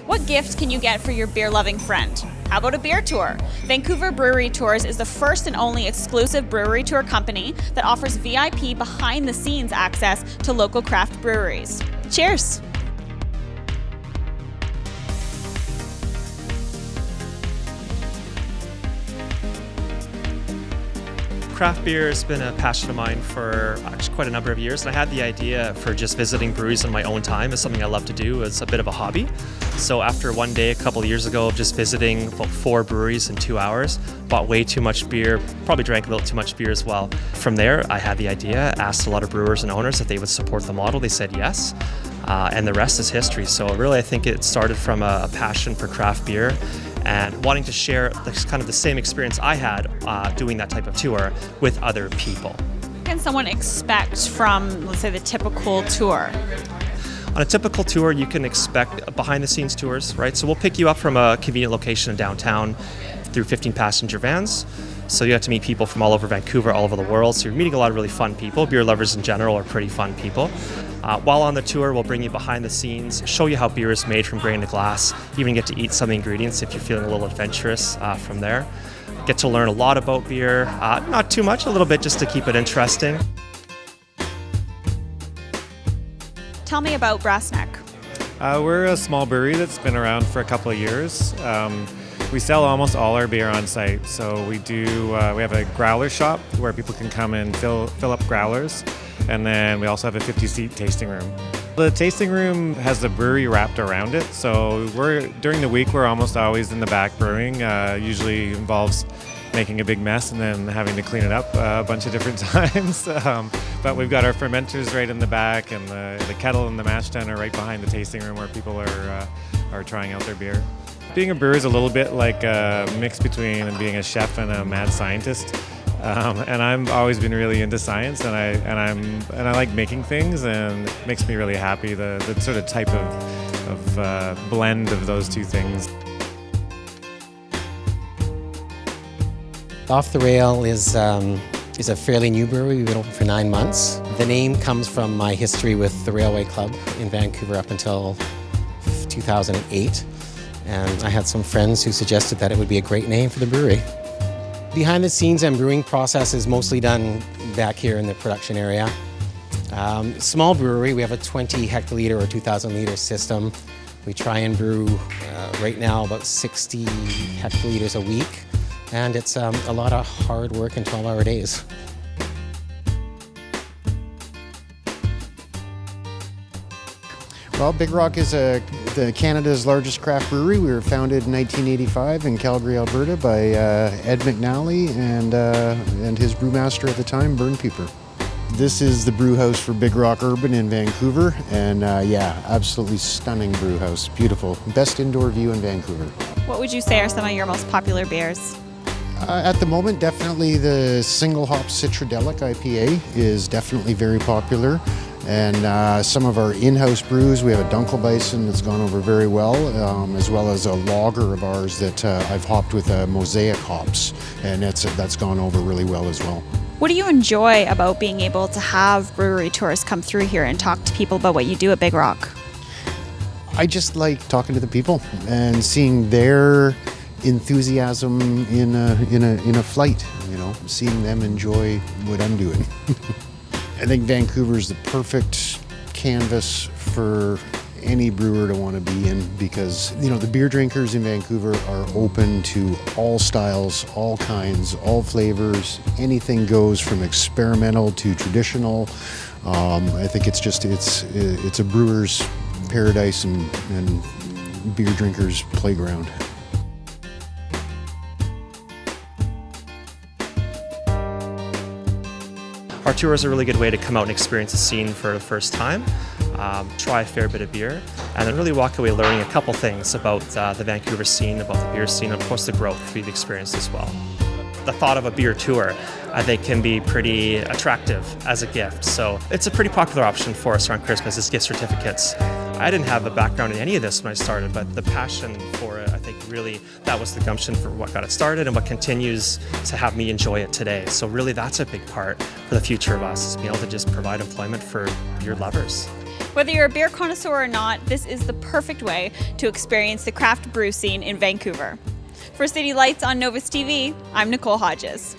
What gift can you get for your beer-loving friend? How about a beer tour? Vancouver Brewery Tours is the first and only exclusive brewery tour company that offers VIP behind-the-scenes access to local craft breweries. Cheers! Craft beer has been a passion of mine for actually quite a number of years, and I had the idea for just visiting breweries on my own time as something I love to do as a bit of a hobby. So after one day a couple of years ago of just visiting about 4 breweries in 2 hours, bought way too much beer, probably drank a little too much beer as well. From there, I had the idea, asked a lot of brewers and owners if they would support the model. They said yes, and the rest is history. So really, I think it started from a passion for craft beer and wanting to share kind of the same experience I had doing that type of tour with other people. What can someone expect from, let's say, the typical tour? On a typical tour, you can expect behind-the-scenes tours, right? So we'll pick you up from a convenient location in downtown through 15-passenger vans. So you have to meet people from all over Vancouver, all over the world. So you're meeting a lot of really fun people. Beer lovers in general are pretty fun people. While on the tour, we'll bring you behind the scenes, show you how beer is made from grain to glass, even get to eat some of the ingredients if you're feeling a little adventurous from there. Get to learn a lot about beer, not too much, a little bit just to keep it interesting. Tell me about Brassneck. We're a small brewery that's been around for a couple of years. We sell almost all our beer on site. So we have a growler shop where people can come and fill up growlers. And then we also have a 50-seat tasting room. The tasting room has the brewery wrapped around it. So during the week, we're almost always in the back brewing. Usually involves making a big mess and then having to clean it up a bunch of different times. But we've got our fermenters right in the back, and the kettle and the mash tun are right behind the tasting room where people are trying out their beer. Being a brewer is a little bit like a mix between being a chef and a mad scientist. And I've always been really into science, and I like making things, and it makes me really happy. The sort of type of blend of those two things. Off the Rail is a fairly new brewery. We've been open for 9 months. The name comes from my history with the Railway Club in Vancouver up until 2008. And I had some friends who suggested that it would be a great name for the brewery. Behind the scenes and brewing process is mostly done back here in the production area. Small brewery, we have a 20 hectoliter or 2,000 liter system. We try and brew right now about 60 hectoliters a week. And it's a lot of hard work and 12-hour days. Well, Big Rock is Canada's largest craft brewery. We were founded in 1985 in Calgary, Alberta by Ed McNally and his brewmaster at the time, Vern Pieper. This is the brew house for Big Rock Urban in Vancouver, and absolutely stunning brew house. Beautiful. Best indoor view in Vancouver. What would you say are some of your most popular beers? At the moment, definitely the single hop Citradelic IPA is definitely very popular. And some of our in-house brews, we have a Dunkelweizen that's gone over very well, as well as a lager of ours that I've hopped with Mosaic hops, and that's gone over really well as well. What do you enjoy about being able to have brewery tours come through here and talk to people about what you do at Big Rock? I just like talking to the people and seeing their enthusiasm in a flight, seeing them enjoy what I'm doing. I think Vancouver is the perfect canvas for any brewer to want to be in because, the beer drinkers in Vancouver are open to all styles, all kinds, all flavors. Anything goes from experimental to traditional. I think it's a brewer's paradise and beer drinkers' playground. Our tour is a really good way to come out and experience the scene for the first time, try a fair bit of beer, and then really walk away learning a couple things about the Vancouver scene, about the beer scene, and of course the growth we've experienced as well. The thought of a beer tour, I think, can be pretty attractive as a gift. So it's a pretty popular option for us around Christmas is gift certificates. I didn't have a background in any of this when I started, but the passion for it, I think really that was the gumption for what got it started and what continues to have me enjoy it today. So really that's a big part for the future of us, is being able to just provide employment for beer lovers. Whether you're a beer connoisseur or not, this is the perfect way to experience the craft brew scene in Vancouver. For City Lights on Novus TV, I'm Nicolle Hodges.